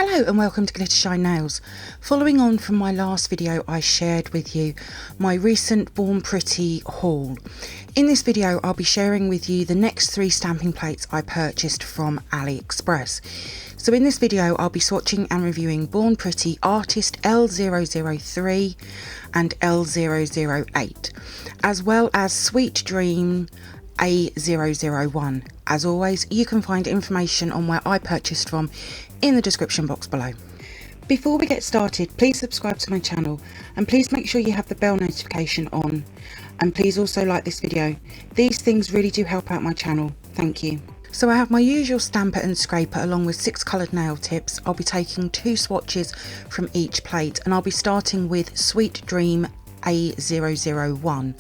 Hello and welcome to glittershinenails. Following on from my last video, I shared with you my recent Born Pretty haul. In this video I'll be sharing with you the next 3 stamping plates I purchased from AliExpress. So in this video I'll be swatching and reviewing Born Pretty Artist L003 and L008, as well as Sweet Dream A001. As always, you can find information on where I purchased from in the description box below. Before we get started, please subscribe to my channel and please make sure you have the bell notification on, and please also like this video. These things really do help out my channel. Thank you. So I have my usual stamper and scraper along with 6 coloured nail tips. I'll be taking 2 swatches from each plate and I'll be starting with Sweet Dream A001.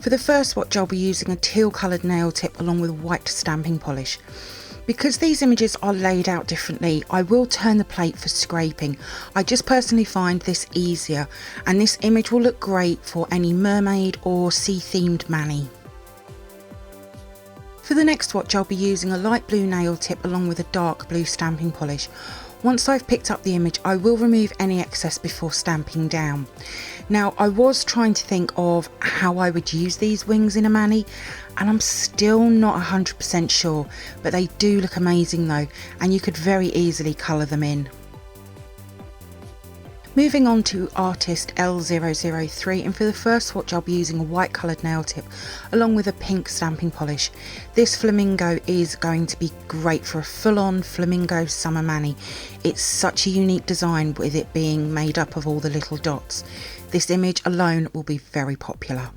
For the first swatch I'll be using a teal coloured nail tip along with white stamping polish. Because these images are laid out differently, I will turn the plate for scraping. I just personally find this easier, and this image will look great for any mermaid or sea themed mani. For the next swatch I'll be using a light blue nail tip along with a dark blue stamping polish. Once I've picked up the image, I will remove any excess before stamping down. Now, I was trying to think of how I would use these wings in a mani, and I'm still not 100% sure, but they do look amazing though, and you could very easily colour them in. Moving on to Artist L003, and for the first swatch I'll be using a white coloured nail tip along with a pink stamping polish. This flamingo is going to be great for a full-on flamingo summer mani. It's such a unique design with it being made up of all the little dots. This image alone will be very popular.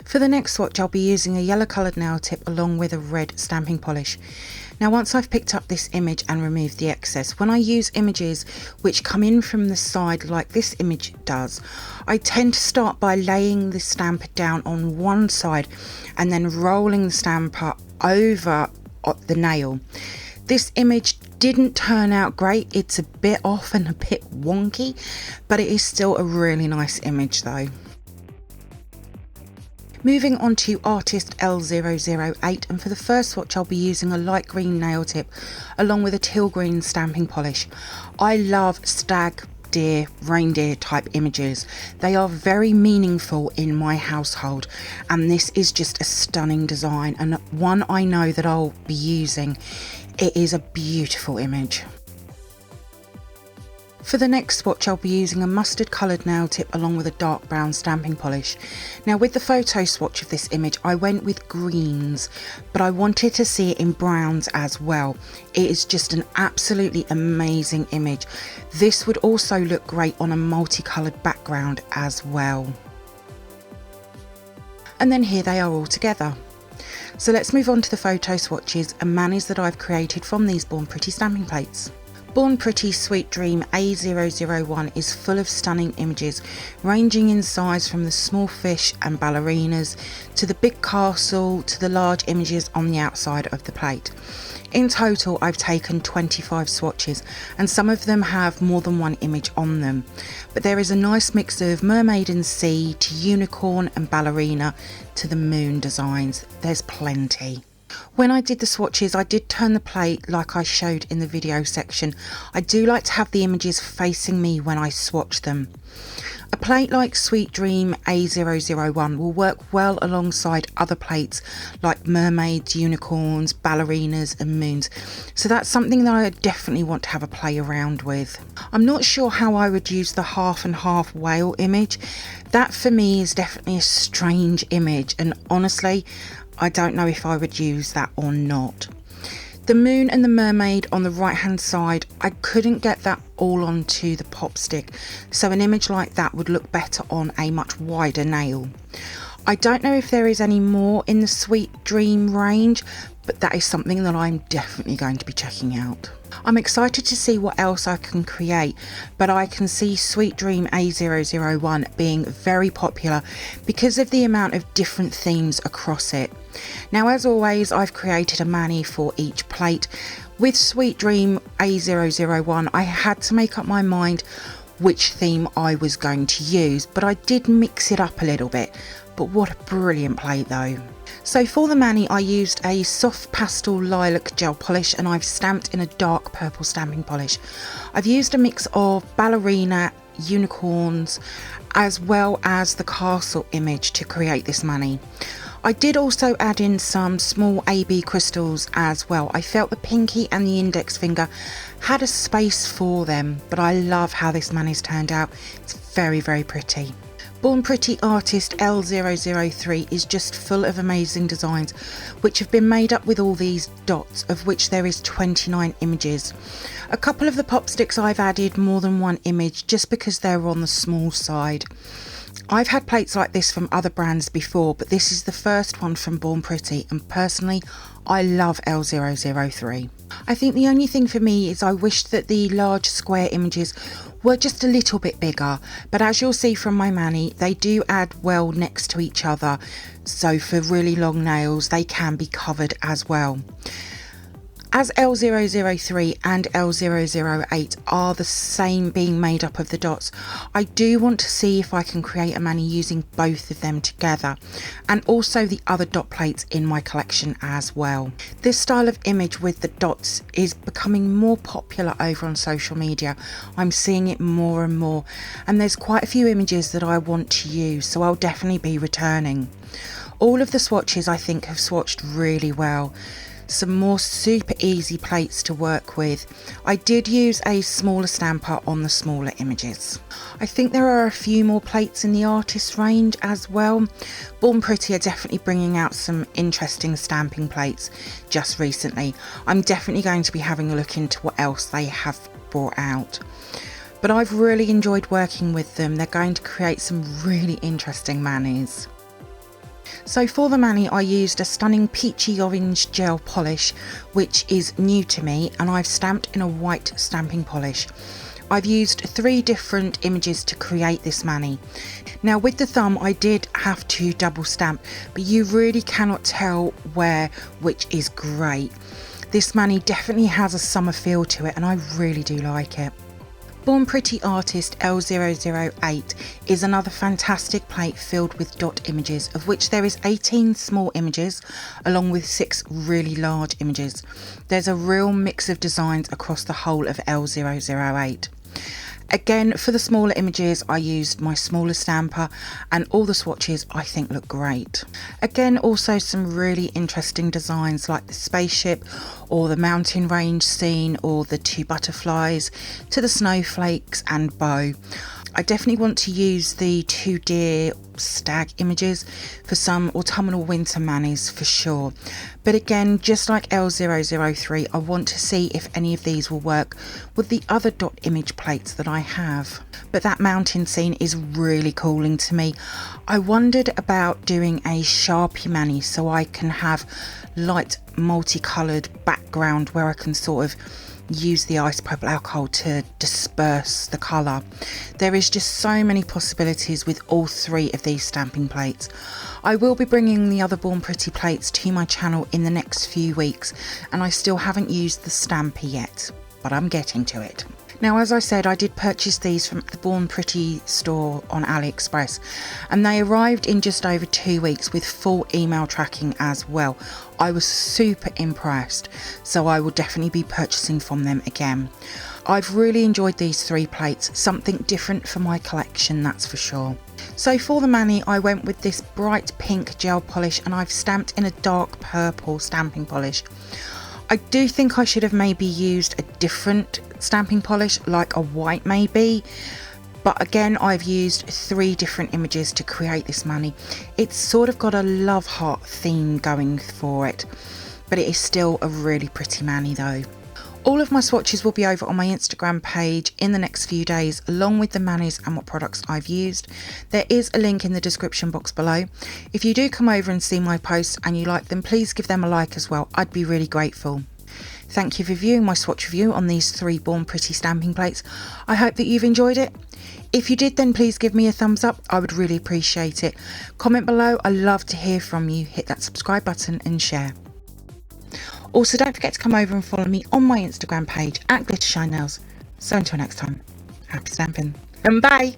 For the next swatch I'll be using a yellow coloured nail tip along with a red stamping polish. Now once I've picked up this image and removed the excess, when I use images which come in from the side like this image does, I tend to start by laying the stamper down on one side and then rolling the stamper over the nail. This image didn't turn out great, it's a bit off and a bit wonky, but it is still a really nice image though. Moving on to Artist L008, and for the first swatch I'll be using a light green nail tip along with a teal green stamping polish. I love stag, deer, reindeer type images. They are very meaningful in my household, and this is just a stunning design and one I know that I'll be using. It is a beautiful image. For the next swatch I'll be using a mustard coloured nail tip along with a dark brown stamping polish. Now with the photo swatch of this image I went with greens, but I wanted to see it in browns as well. It is just an absolutely amazing image. This would also look great on a multicoloured background as well. And then here they are all together. So let's move on to the photo swatches and manis that I've created from these Born Pretty stamping plates. Born Pretty Sweet Dream A001 is full of stunning images ranging in size from the small fish and ballerinas to the big castle to the large images on the outside of the plate. In total I've taken 25 swatches and some of them have more than one image on them, but there is a nice mix of mermaid and sea to unicorn and ballerina to the moon designs. There's plenty. When I did the swatches I did turn the plate like I showed in the video section. I do like to have the images facing me when I swatch them. A plate like Sweet Dream A001 will work well alongside other plates like mermaids, unicorns, ballerinas and moons, so that's something that I definitely want to have a play around with. I'm not sure how I would use the half and half whale image. That for me is definitely a strange image, and honestly I don't know if I would use that or not. The moon and the mermaid on the right hand side, I couldn't get that all onto the pop stick, so an image like that would look better on a much wider nail. I don't know if there is any more in the Sweet Dream range, but that is something that I'm definitely going to be checking out. I'm excited to see what else I can create, but I can see Sweet Dream A001 being very popular because of the amount of different themes across it. Now as always I've created a mani for each plate. With Sweet Dream A001 I had to make up my mind which theme I was going to use, but I did mix it up a little bit. but what a brilliant plate though. So for the mani I used a soft pastel lilac gel polish, and I've stamped in a dark purple stamping polish. I've used a mix of ballerina, unicorns, as well as the castle image to create this mani. I did also add in some small AB crystals as well. I felt the pinky and the index finger had a space for them, but I love how this mani's turned out. It's very, very pretty. Born Pretty artist L003 is just full of amazing designs which have been made up with all these dots, of which there is 29 images. A couple of the pop sticks I've added more than one image just because they're on the small side. I've had plates like this from other brands before, but this is the first one from Born Pretty, and personally I love L003. I think the only thing for me is I wish that the large square images were just a little bit bigger, but as you'll see from my mani, they do add well next to each other, so for really long nails they can be covered as well. As L003 and L008 are the same, being made up of the dots, I do want to see if I can create a mani using both of them together, and also the other dot plates in my collection as well. This style of image with the dots is becoming more popular over on social media. I'm seeing it more and more, and there's quite a few images that I want to use, so I'll definitely be returning. All of the swatches I think have swatched really well. Some more super easy plates to work with. I did use a smaller stamper on the smaller images. I think there are a few more plates in the artist range as well. Born Pretty are definitely bringing out some interesting stamping plates just recently. I'm definitely going to be having a look into what else they have brought out. But I've really enjoyed working with them. They're going to create some really interesting manis. So for the mani I used a stunning peachy orange gel polish, which is new to me, and I've stamped in a white stamping polish. I've used 3 different images to create this mani. Now with the thumb I did have to double stamp, but you really cannot tell which is great. This mani definitely has a summer feel to it, and I really do like it. Born Pretty artist L008 is another fantastic plate filled with dot images, of which there is 18 small images along with 6 really large images. There's a real mix of designs across the whole of L008. Again, for the smaller images I used my smaller stamper, and all the swatches I think look great. Again, also some really interesting designs like the spaceship or the mountain range scene, or the 2 butterflies to the snowflakes and bow. I definitely want to use the 2 deer stag images for some autumnal winter manis for sure. But again, just like L003, I want to see if any of these will work with the other dot image plates that I have. But that mountain scene is really calling to me. I wondered about doing a Sharpie mani so I can have light multicoloured background where I can sort of use the isopropyl alcohol to disperse the colour. There is just so many possibilities with all 3 of these stamping plates. I will be bringing the other Born Pretty plates to my channel in the next few weeks, and I still haven't used the stamper yet, but I'm getting to it. Now, as I said, I did purchase these from the Born Pretty store on AliExpress, and they arrived in just over 2 weeks with full email tracking as well. I was super impressed, so I will definitely be purchasing from them again. I've really enjoyed these 3 plates, something different for my collection, that's for sure. So for the mani I went with this bright pink gel polish, and I've stamped in a dark purple stamping polish. I do think I should have maybe used a different stamping polish, like a white maybe, but again I've used 3 different images to create this mani. It's sort of got a love heart theme going for it, but it is still a really pretty mani though. All of my swatches will be over on my Instagram page in the next few days, along with the manis and what products I've used. There is a link in the description box below. If you do come over and see my posts and you like them, please give them a like as well. I'd be really grateful. Thank you for viewing my swatch review on these 3 Born Pretty stamping plates. I hope that you've enjoyed it. If you did, then please give me a thumbs up. I would really appreciate it. Comment below. I love to hear from you. Hit that subscribe button and share. Also, don't forget to come over and follow me on my Instagram page at glittershinenails. So until next time, happy stamping and bye!